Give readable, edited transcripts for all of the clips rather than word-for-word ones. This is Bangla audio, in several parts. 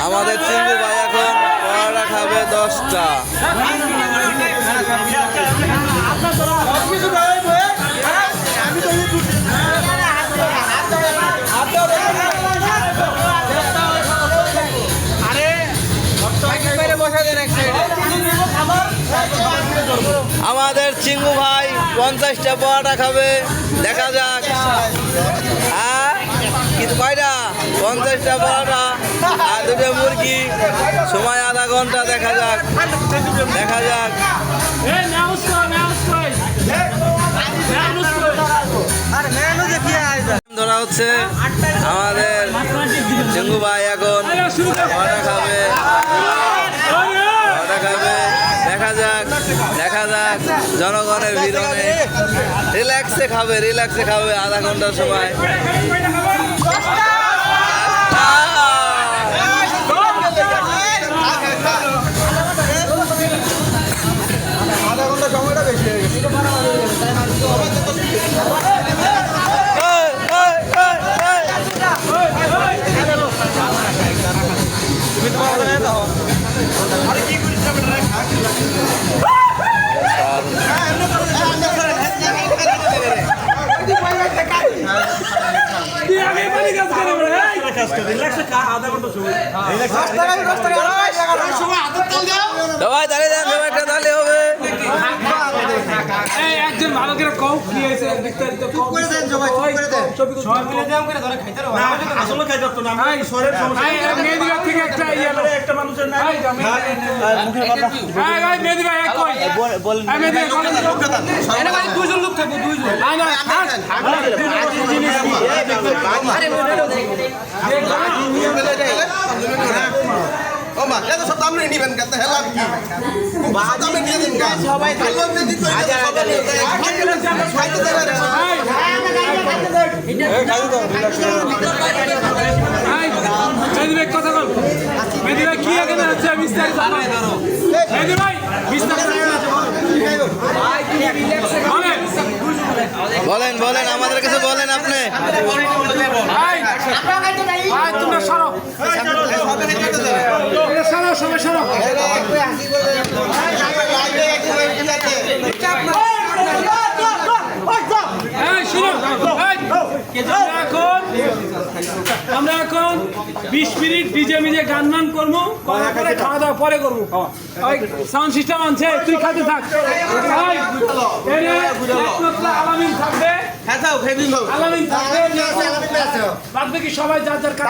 আমাদের চিঙ্গু ভাই এখন পরোটা খাবে 10টা। আমাদের চিঙ্গু ভাই 50টা পরোটা খাবে, দেখা যাক। হ্যাঁ কিন্তু কয়টা? 50টা পরোটা আর 2টা মুরগি, সময় আধা ঘন্টা, দেখা যাক দেখা যাক। ধরা হচ্ছে আমাদের চিঙ্গু ভাই এখন পরোটা খাবে, দেখা যাক দেখা যাক। জনগণের ভিড় অনেক, রিল্যাক্সে খাবে আধা ঘন্টার সময়। আধা ঘন্টা সময়টা বেশি হয়ে গেছে। সবাই দাঁড়িয়ে যান, সবাই একটা তাহলে হবে। একজন ভালো করে কম কি হয়েছে বিস্তারিত কম করে দেন, সবাই করে দেন, সবাই মিলে দাম করে ধরে খাইতে পারো না। আসলে খাই করতে না, আমি শরীর সমস্যা। এই মেদিরা থেকে একটা ইয়া একটা মানুষের নাই মুখের কথা। এই ভাই মেদি ভাই এক কই বল, এই মেদি ভাই লোক কথা এনে ভাই দুইজন লোক থাকবে, দুইজন। না না জিনিস আরে নিয়ে মেলে যায় ও মা, এটা সব দাম নিয়ে নিবেন কত হেলা কি বাদ দামে নিয়ে দিন গাছ সবাই ভালো মেদি তো এটা সবাই খাইতে দেবে রে। এই খাইতে দাও, রিল্যাক্স করো। এই মেদি ভাই কথা বল, মেদি ভাই কি এখানে আছে বিস্তারিত ধরো। মেদি ভাই বিস্তারিত ভাই কি রিল্যাক্সে বলেন বলেন, আমাদের কাছে বলেন আপনি। ভাই তোমরা সরো সরো, সবাই সরো। আমরা এখন 20 মিনিট ডিজে মিজে গান মান করবো, করার পরে খাওয়া দাওয়া পরে করবো। সাউন্ড সিস্টেম আনছে, তুই খাতে থাক। আলামিন থাকবে, আলামিন থাকবে, বাদ বাকি সবাই যার যার কাজ।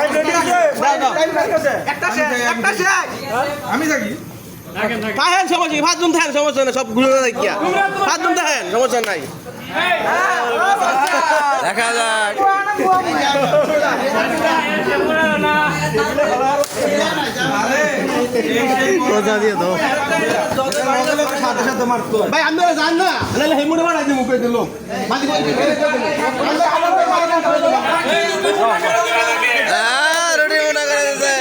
আমি থাকি থাকেন সমস্যা, 5 জন থাকেন সমস্যা না, সব ঘুরে দেখিয়া 5 জন থাকেন সমস্যা নাই। দেখা যাক। ভাই আপনারা জান না, নাহলে হেমুনে মারা দিয়ে মুখে দিল রুটি মোটা করে দিচ্ছে।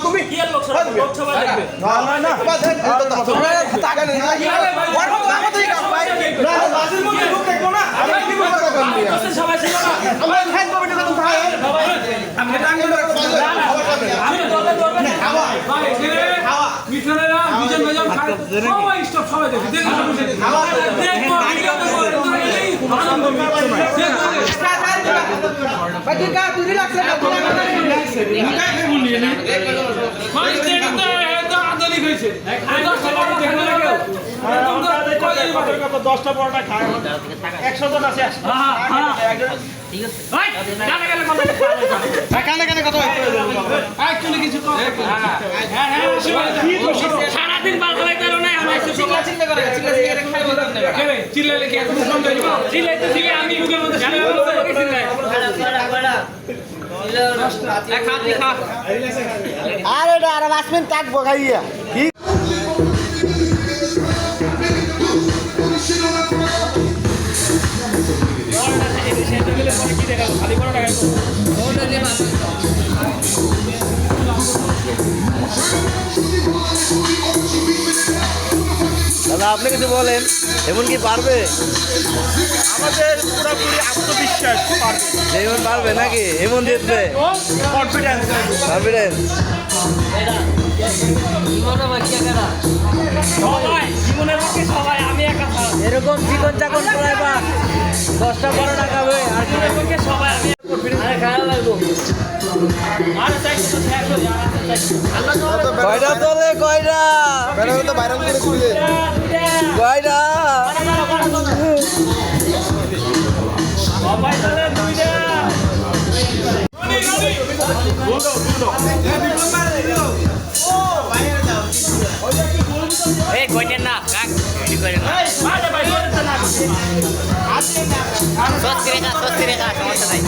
তুমি দশটা পরোটা খায় 100 জন আছে। সারাদিন আরে আর 5 মিনিট থাকবো খাইয়া ঠিক। দাদা আপনি আপনি কিছু বলেন এমন কি পারবে? আমাদের পুরোপুরি আত্মবিশ্বাস পারবে, এমন পারবে নাকি? এমন জিতবে? কনফিডেন্স। কনফিডেন্স? সবাই জীবনের পক্ষে সবাই, আমি একা থাক। এরকম চিকন চাকন পড়াইবা 10টা পরোটা খাবে আর কি? জীবনের পক্ষে সবাই, আমি আরে খারাপ লাগবো। আর চাইছি তো শেষ হয়ে যাবে, আর চাইছি। কয়টা তোলে কয়টা? কয়টা? সবাই চলে দুইটা। এই কইতেন না কাক রেডি করে না আরে ভাই করতে না সত্যি রেখা সমস্যা নাই।